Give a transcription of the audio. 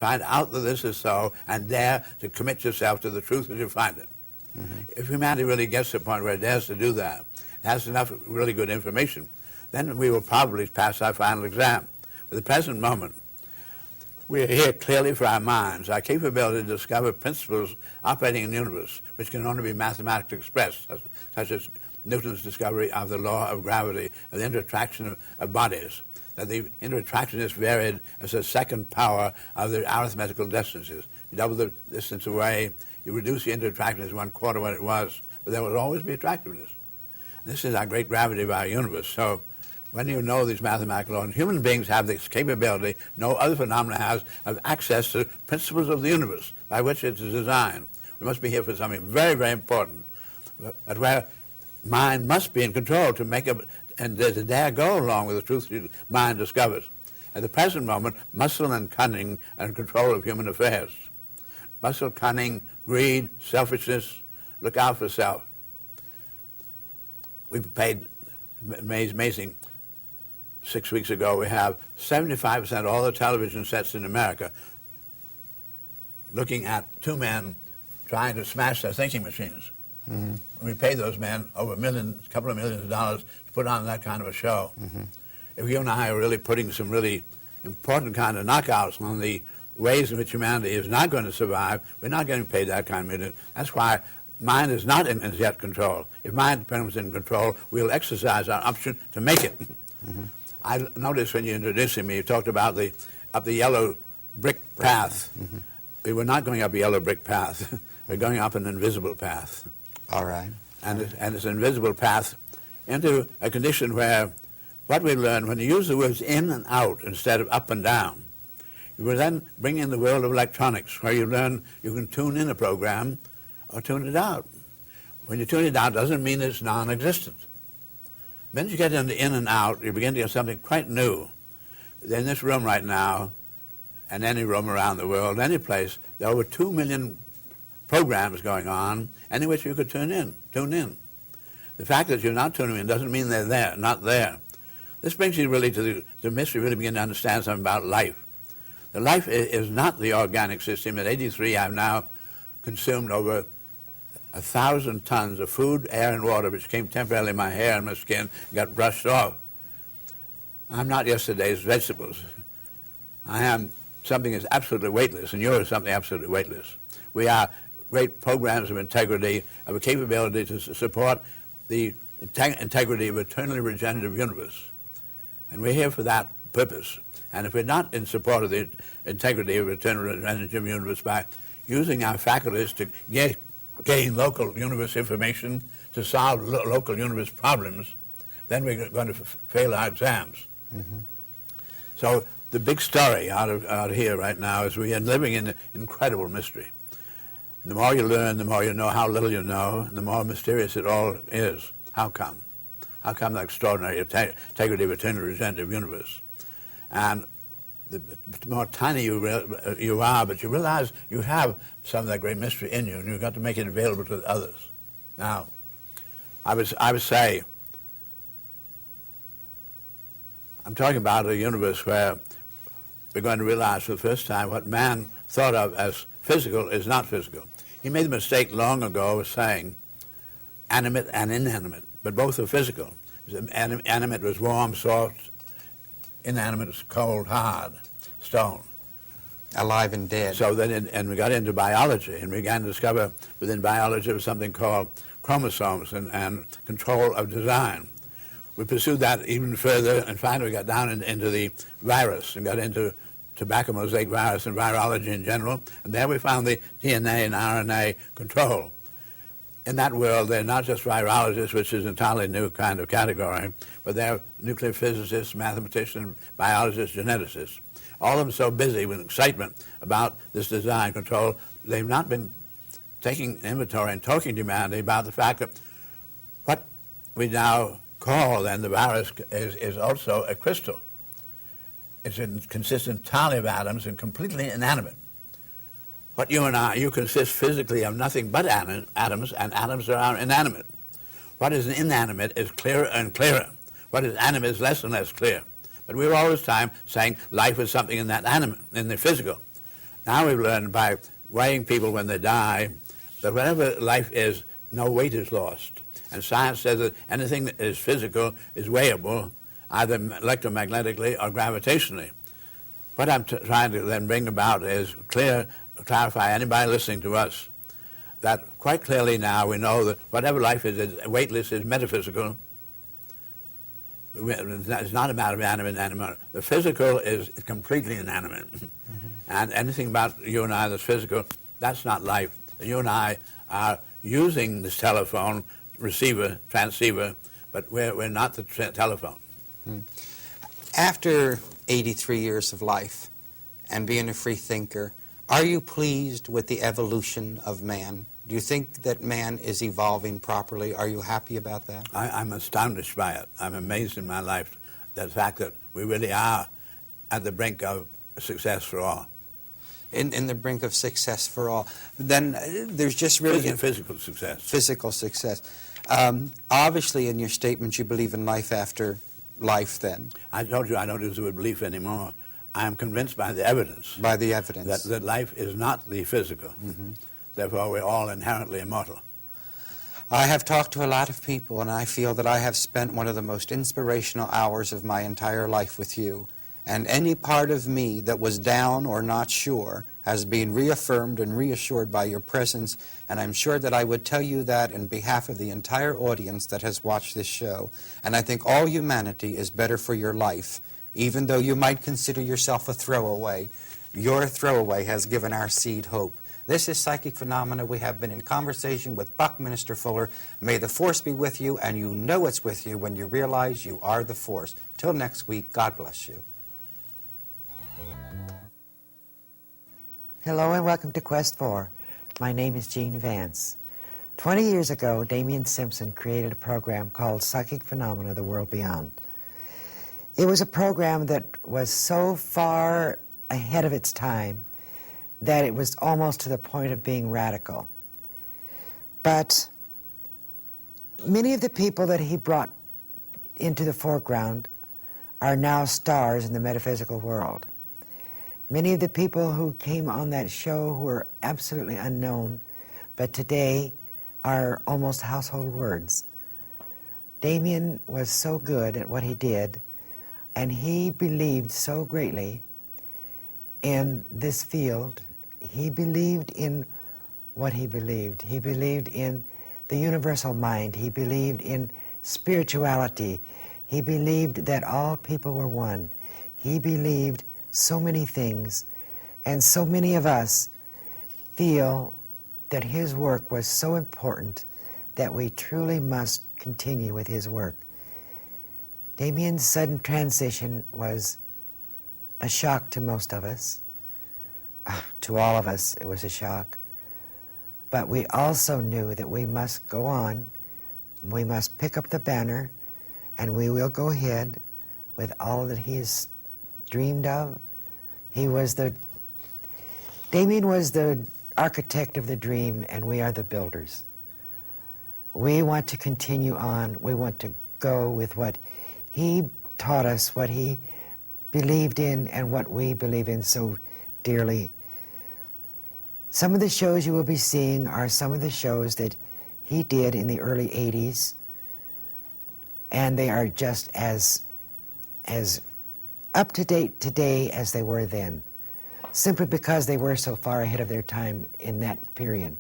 Find out that this is so and dare to commit yourself to the truth as you find it. Mm-hmm. If humanity really gets to the point where it dares to do that, it has enough really good information, then we will probably pass our final exam. At the present moment, we are here clearly for our minds, our capability to discover principles operating in the universe, which can only be mathematically expressed, such as Newton's discovery of the law of gravity and the inter-attraction of bodies, that the inter-attraction is varied as a second power of the arithmetical distances. You double the distance away, you reduce the inter-attraction as 1/4 what it was, but there will always be attractiveness. And this is our great gravity of our universe. So when you know these mathematical laws, human beings have this capability no other phenomena has of access to principles of the universe by which it is designed. We must be here for something very, very important, but where mind must be in control to make a, and to dare go along with the truth mind discovers. At the present moment, muscle and cunning are in control of human affairs. Muscle, cunning, greed, selfishness, look out for self. We've paid amazing. 6 weeks ago, we have 75% of all the television sets in America looking at two men trying to smash their thinking machines. Mm-hmm. We pay those men over a couple of millions of dollars to put on that kind of a show. Mm-hmm. If you and I are really putting some really important kind of knockouts on the ways in which humanity is not going to survive, we're not getting paid that kind of million. That's why mind is not in as yet control. If mind becomes in control, we'll exercise our option to make it. Mm-hmm. I noticed when you introduced me, you talked about up the yellow brick path. Mm-hmm. We were not going up a yellow brick path. We're going up an invisible path. All right. And it's an invisible path into a condition where what we learn, when you use the words in and out instead of up and down, you will then bring in the world of electronics, where you learn you can tune in a program or tune it out. When you tune it out, doesn't mean it's non-existent. Then you get into in and out, you begin to get something quite new. In this room right now, and any room around the world, any place, there are over 2 million programs going on, any which you could tune in. The fact that you're not tuning in doesn't mean they're there, not there. This brings you really to the mystery, really begin to understand something about life. The life is not the organic system. At 83, I've now consumed over 1,000 tons of food, air, and water, which came temporarily in my hair and my skin, got brushed off. I'm not yesterday's vegetables. I am something that's absolutely weightless, and you're something absolutely weightless. We are great programs of integrity, of a capability to support the integrity of eternally regenerative universe. And we're here for that purpose. And if we're not in support of the integrity of eternally regenerative universe by using our faculties to gain local universe information, to solve local universe problems, then we're going to fail our exams. Mm-hmm. So the big story out here right now is we are living in an incredible mystery. And the more you learn, the more you know how little you know, and the more mysterious it all is. How come? How come the extraordinary integrity of eternally regenerative universe? And the more tiny you are, but you realize you have some of that great mystery in you, and you've got to make it available to others. Now, I would say, I'm talking about a universe where we're going to realize for the first time what man thought of as physical is not physical. He made the mistake long ago of saying animate and inanimate, but both are physical. Animate was warm, soft, inanimate was cold, hard, stone. Alive and dead. So then, and we got into biology, and we began to discover within biology there was something called chromosomes and control of design. We pursued that even further, and finally we got down into the virus and got into tobacco mosaic virus and virology in general, and there we found the DNA and RNA control. In that world, they're not just virologists, which is an entirely new kind of category, but they're nuclear physicists, mathematicians, biologists, geneticists. All of them so busy with excitement about this design control, they've not been taking inventory and talking to humanity about the fact that what we now call then the virus is also a crystal. It consists entirely of atoms and completely inanimate. What you and I, you consist physically of nothing but atoms, and atoms are inanimate. What is inanimate is clearer and clearer. What is animate is less and less clear. But we were all this time saying life is something in that animate, in the physical. Now we've learned by weighing people when they die that whatever life is, no weight is lost. And science says that anything that is physical is weighable, either electromagnetically or gravitationally. What I'm trying to then bring about is clarify anybody listening to us that quite clearly now we know that whatever life is weightless, is metaphysical. It's not a matter of animate and inanimate. The physical is completely inanimate. And anything about you and I that's physical, that's not life. You and I are using this telephone, receiver, transceiver, but we're not the telephone. After 83 years of life and being a free thinker, are you pleased with the evolution of man? Do you think that man is evolving properly? Are you happy about that? I'm astonished by it. I'm amazed in my life, the fact that we really are at the brink of success for all. In the brink of success for all. Then there's just really... Physical success. Physical success. Obviously, in your statement, you believe in life after life then. I told you I don't use the word belief anymore. I am convinced by the evidence. By the evidence. That life is not the physical. Therefore, we're all inherently immortal. I have talked to a lot of people, and I feel that I have spent one of the most inspirational hours of my entire life with you. And any part of me that was down or not sure has been reaffirmed and reassured by your presence, and I'm sure that I would tell you that in behalf of the entire audience that has watched this show. And I think all humanity is better for your life, even though you might consider yourself a throwaway. Your throwaway has given our seed hope. This is Psychic Phenomena. We have been in conversation with Buckminster Fuller. May the force be with you, and you know it's with you when you realize you are the force. Till next week, God bless you. Hello and welcome to Quest 4. My name is Gene Vance. 20 years ago, Damian Simpson created a program called Psychic Phenomena, The World Beyond. It was a program that was so far ahead of its time that it was almost to the point of being radical. But many of the people that he brought into the foreground are now stars in the metaphysical world. Many of the people who came on that show who were absolutely unknown, but today are almost household words. Damian was so good at what he did, and he believed so greatly in this field. He believed in what he believed. He believed in the universal mind. He believed in spirituality. He believed that all people were one. He believed so many things, and so many of us feel that his work was so important that we truly must continue with his work. Damian's sudden transition was a shock to most of us. To all of us, it was a shock. But we also knew that we must go on, we must pick up the banner, and we will go ahead with all that he has dreamed of. Damian was the architect of the dream, and we are the builders. We want to continue on. We want to go with what he taught us, what he believed in, and what we believe in so dearly. Some of the shows you will be seeing are some of the shows that he did in the early 80s, and they are just as up to date today as they were then, simply because they were so far ahead of their time in that period.